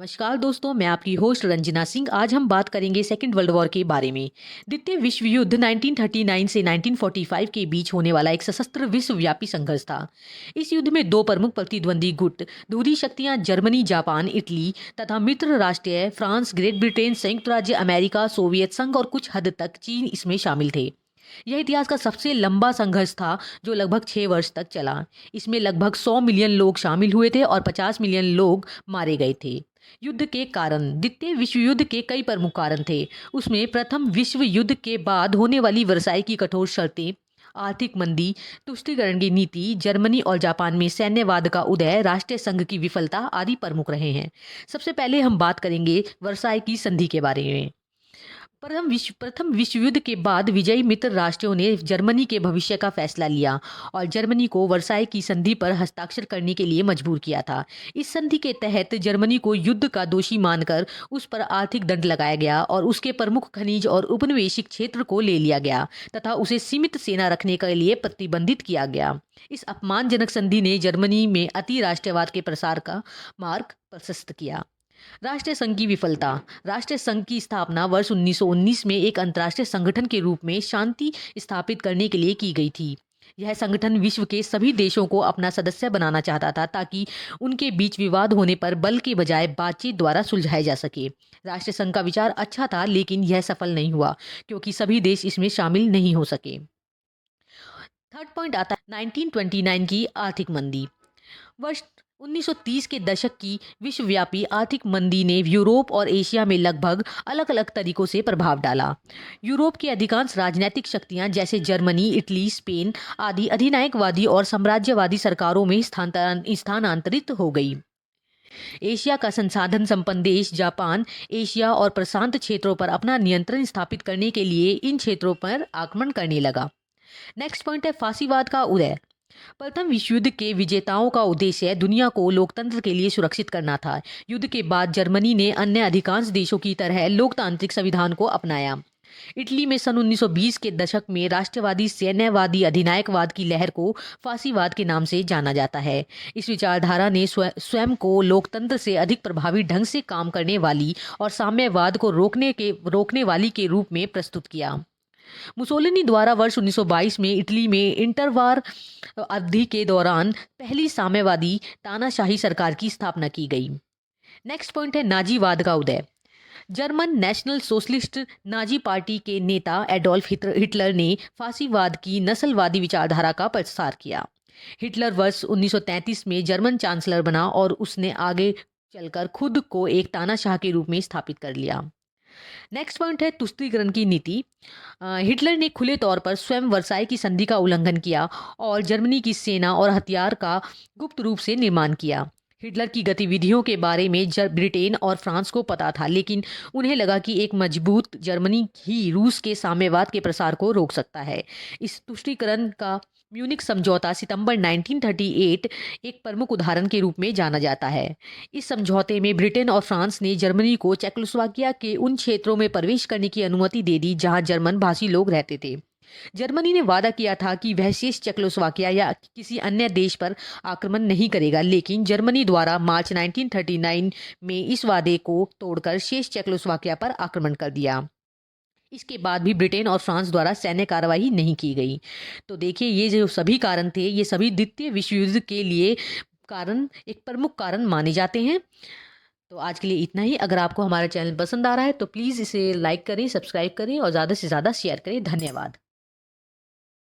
नमस्कार दोस्तों, मैं आपकी होस्ट रंजना सिंह। आज हम बात करेंगे सेकेंड वर्ल्ड वॉर के बारे में। द्वितीय विश्व युद्ध 1939 से 1945 के बीच होने वाला एक सशस्त्र विश्वव्यापी संघर्ष था। इस युद्ध में दो प्रमुख प्रतिद्वंदी गुट दूरी शक्तियां जर्मनी, जापान, इटली तथा मित्र राष्ट्र फ्रांस, ग्रेट ब्रिटेन, संयुक्त राज्य अमेरिका, सोवियत संघ और कुछ हद तक चीन इसमें शामिल थे। यह इतिहास का सबसे लंबा संघर्ष था जो लगभग 6 वर्ष तक चला। इसमें लगभग 100 मिलियन लोग शामिल हुए थे और 50 मिलियन लोग मारे गए थे। युद्ध के कारण द्वितीय विश्व युद्ध के कई प्रमुख कारण थे। उसमें प्रथम विश्व युद्ध के बाद होने वाली वर्साई की कठोर शर्तें, आर्थिक मंदी, तुष्टीकरण की नीति, जर्मनी और जापान में सैन्यवाद का उदय, राष्ट्रीय संघ की विफलता आदि प्रमुख रहे हैं। सबसे पहले हम बात करेंगे वर्साई की संधि के बारे में। प्रथम विश्व युद्ध के बाद विजयी मित्र राष्ट्रों ने जर्मनी के भविष्य का फैसला लिया और जर्मनी को वर्साई की संधि पर हस्ताक्षर करने के लिए मजबूर किया था। इस संधि के तहत जर्मनी को युद्ध का दोषी मानकर उस पर आर्थिक दंड लगाया गया और उसके प्रमुख खनिज और उपनिवेशिक क्षेत्र को ले लिया गया तथा उसे सीमित सेना रखने के लिए प्रतिबंधित किया गया। इस अपमानजनक संधि ने जर्मनी में अति राष्ट्रवाद के प्रसार का मार्ग प्रशस्त किया। राष्ट्रीय संघ की विफलता। राष्ट्रीय संघ की स्थापना वर्ष 1919 में एक अंतर्राष्ट्रीय संगठन के रूप में शांति स्थापित करने के लिए की गई थी। यह संगठन विश्व के सभी देशों को अपना सदस्य बनाना चाहता था ताकि उनके बीच विवाद होने पर बल के बजाय बातचीत द्वारा सुलझाया जा सके। राष्ट्रीय संघ का विचार अच्छा था, लेकिन यह सफल नहीं हुआ क्योंकि सभी देश इसमें शामिल नहीं हो सके। थर्ड पॉइंट आता है 1929 की आर्थिक मंदी। वर्ष 1930 के दशक की विश्वव्यापी आर्थिक मंदी ने यूरोप और एशिया में लगभग अलग अलग तरीकों से प्रभाव डाला। यूरोप की अधिकांश राजनीतिक शक्तियां जैसे जर्मनी, इटली, स्पेन आदि अधिनायकवादी और साम्राज्यवादी सरकारों में स्थानांतरित हो गई। एशिया का संसाधन संपन्न देश जापान एशिया और प्रशांत क्षेत्रों पर अपना नियंत्रण स्थापित करने के लिए इन क्षेत्रों पर आक्रमण करने लगा। नेक्स्ट पॉइंट है फासीवाद का उदय। प्रथम विश्व युद्ध के विजेताओं का उद्देश्य दुनिया को लोकतंत्र के लिए सुरक्षित करना था। युद्ध के बाद जर्मनी ने अन्य अधिकांश देशों की तरह लोकतांत्रिक संविधान को अपनाया। इटली में सन 1920 के दशक में राष्ट्रवादी सैन्यवादी अधिनायकवाद की लहर को फासीवाद के नाम से जाना जाता है। इस विचारधारा ने स्वयं को लोकतंत्र से अधिक प्रभावी ढंग से काम करने वाली और साम्यवाद को रोकने वाली के रूप में प्रस्तुत किया। मुसोलिनी द्वारा वर्ष 1922 में इटली में इंटरवार अवधि के दौरान पहली साम्यवादी तानाशाही सरकार की स्थापना की गई। नेक्स्ट पॉइंट है नाजीवाद का उदय। German national socialist Nazi party के नेता एडोल्फ हिटलर ने फासीवाद की नस्लवादी विचारधारा का प्रसार किया। हिटलर वर्ष 1933 में जर्मन चांसलर बना और उसने आगे चलकर खुद को एक तानाशाह के रूप में स्थापित कर लिया। नेक्स्ट पॉइंट है तुष्टीकरण की नीति। हिटलर ने खुले तौर पर स्वयं वर्साई की संधि का उल्लंघन किया और जर्मनी की सेना और हथियार का गुप्त रूप से निर्माण किया। हिटलर की गतिविधियों के बारे में ब्रिटेन और फ्रांस को पता था, लेकिन उन्हें लगा कि एक मजबूत जर्मनी ही रूस के साम्यवाद के प्रसार को रोक सकता है। इस तुष्टीकरण का म्यूनिक समझौता सितंबर 1938 एक प्रमुख उदाहरण के रूप में जाना जाता है। इस समझौते में ब्रिटेन और फ्रांस ने जर्मनी को चेकोस्लोवाकिया के उन क्षेत्रों में प्रवेश करने की अनुमति दे दी जहां जर्मन भाषी लोग रहते थे। जर्मनी ने वादा किया था कि वह शेष चेकोस्लोवाकिया या किसी अन्य देश पर आक्रमण नहीं करेगा, लेकिन जर्मनी द्वारा मार्च 1939 में इस वादे को तोड़कर शेष चेकोस्लोवाकिया पर आक्रमण कर दिया। इसके बाद भी ब्रिटेन और फ्रांस द्वारा सैन्य कार्रवाई नहीं की गई। तो देखिए, ये जो सभी कारण थे, ये सभी द्वितीय विश्व युद्ध के लिए एक प्रमुख कारण माने जाते हैं। तो आज के लिए इतना ही। अगर आपको हमारा चैनल पसंद आ रहा है तो प्लीज़ इसे लाइक करें, सब्सक्राइब करें और ज़्यादा से ज़्यादा शेयर करें। धन्यवाद।